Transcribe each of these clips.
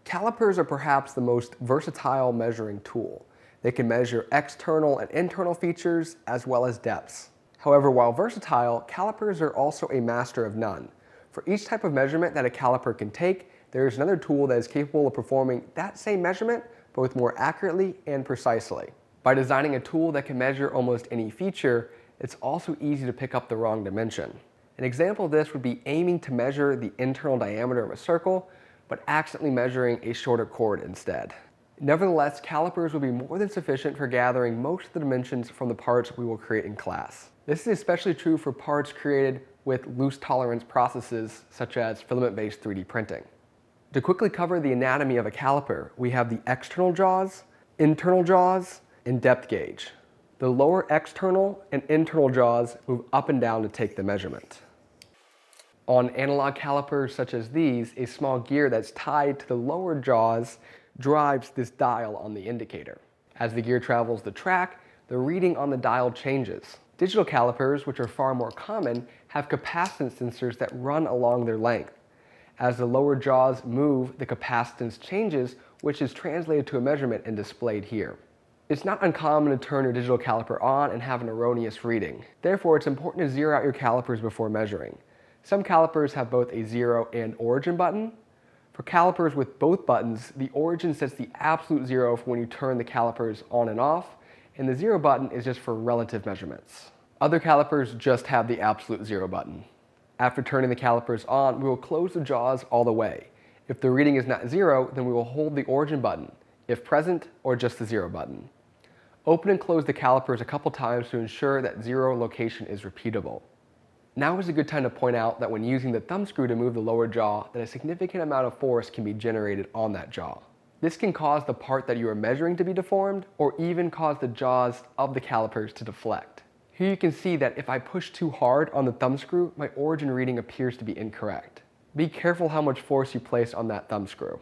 Calipers are perhaps the most versatile measuring tool. They can measure external and internal features as well as depths. However, while versatile, calipers are also a master of none. For each type of measurement that a caliper can take, there is another tool that is capable of performing that same measurement both more accurately and precisely. By designing a tool that can measure almost any feature, it's also easy to pick up the wrong dimension. An example of this would be aiming to measure the internal diameter of a circle, but accidentally measuring a shorter chord instead. Nevertheless, calipers will be more than sufficient for gathering most of the dimensions from the parts we will create in class. This is especially true for parts created with loose tolerance processes such as filament-based 3D printing. To quickly cover the anatomy of a caliper, we have the external jaws, internal jaws, and depth gauge. The lower external and internal jaws move up and down to take the measurement. On analog calipers such as these, a small gear that's tied to the lower jaws drives this dial on the indicator. As the gear travels the track, the reading on the dial changes. Digital calipers, which are far more common, have capacitance sensors that run along their length. As the lower jaws move, the capacitance changes, which is translated to a measurement and displayed here. It's not uncommon to turn your digital caliper on and have an erroneous reading. Therefore, it's important to zero out your calipers before measuring. Some calipers have both a zero and origin button. For calipers with both buttons, the origin sets the absolute zero for when you turn the calipers on and off, and the zero button is just for relative measurements. Other calipers just have the absolute zero button. After turning the calipers on, we will close the jaws all the way. If the reading is not zero, then we will hold the origin button, if present, or just the zero button. Open and close the calipers a couple times to ensure that zero location is repeatable. Now is a good time to point out that when using the thumb screw to move the lower jaw, that a significant amount of force can be generated on that jaw. This can cause the part that you are measuring to be deformed, or even cause the jaws of the calipers to deflect. Here you can see that if I push too hard on the thumb screw, my origin reading appears to be incorrect. Be careful how much force you place on that thumb screw.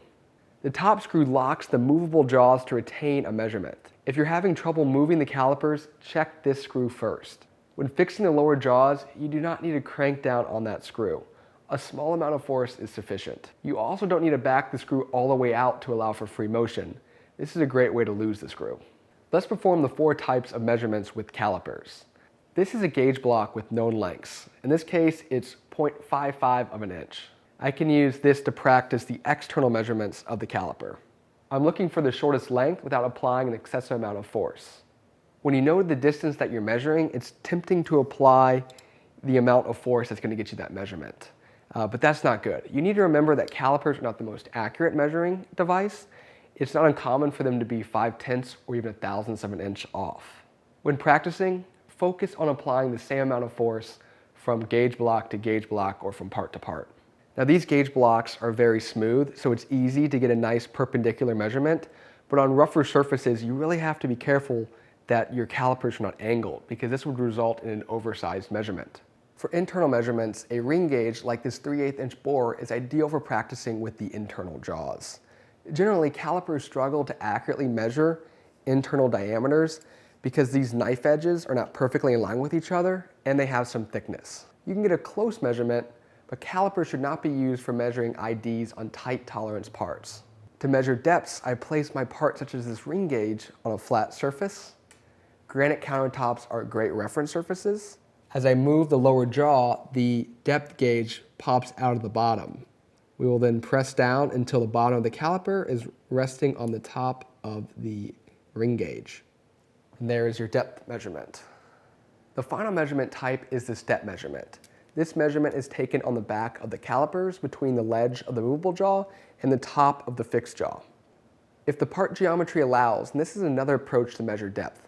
The top screw locks the movable jaws to retain a measurement. If you're having trouble moving the calipers, check this screw first. When fixing the lower jaws, you do not need to crank down on that screw. A small amount of force is sufficient. You also don't need to back the screw all the way out to allow for free motion. This is a great way to lose the screw. Let's perform the 4 types of measurements with calipers. This is a gauge block with known lengths. In this case, it's 0.55 of an inch. I can use this to practice the external measurements of the caliper. I'm looking for the shortest length without applying an excessive amount of force. When you know the distance that you're measuring, it's tempting to apply the amount of force that's going to get you that measurement. But that's not good. You need to remember that calipers are not the most accurate measuring device. It's not uncommon for them to be 5/10 or even 1/1000 of an inch off. When practicing, focus on applying the same amount of force from gauge block to gauge block or from part to part. Now these gauge blocks are very smooth, so it's easy to get a nice perpendicular measurement, but on rougher surfaces you really have to be careful that your calipers are not angled, because this would result in an oversized measurement. For internal measurements, a ring gauge like this 3/8 inch bore is ideal for practicing with the internal jaws. Generally, calipers struggle to accurately measure internal diameters because these knife edges are not perfectly in line with each other and they have some thickness. You can get a close measurement, but calipers should not be used for measuring IDs on tight tolerance parts. To measure depths, I place my part such as this ring gauge on a flat surface. Granite countertops are great reference surfaces. As I move the lower jaw, the depth gauge pops out of the bottom. We will then press down until the bottom of the caliper is resting on the top of the ring gauge. And there is your depth measurement. The final measurement type is the step measurement. This measurement is taken on the back of the calipers between the ledge of the movable jaw and the top of the fixed jaw. If the part geometry allows, and this is another approach to measure depth.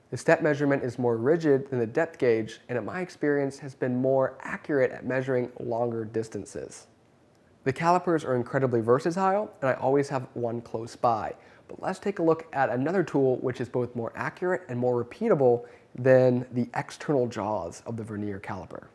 The step measurement is more rigid than the depth gauge, and in my experience has been more accurate at measuring longer distances. The calipers are incredibly versatile, and I always have one close by. But let's take a look at another tool which is both more accurate and more repeatable than the external jaws of the vernier caliper.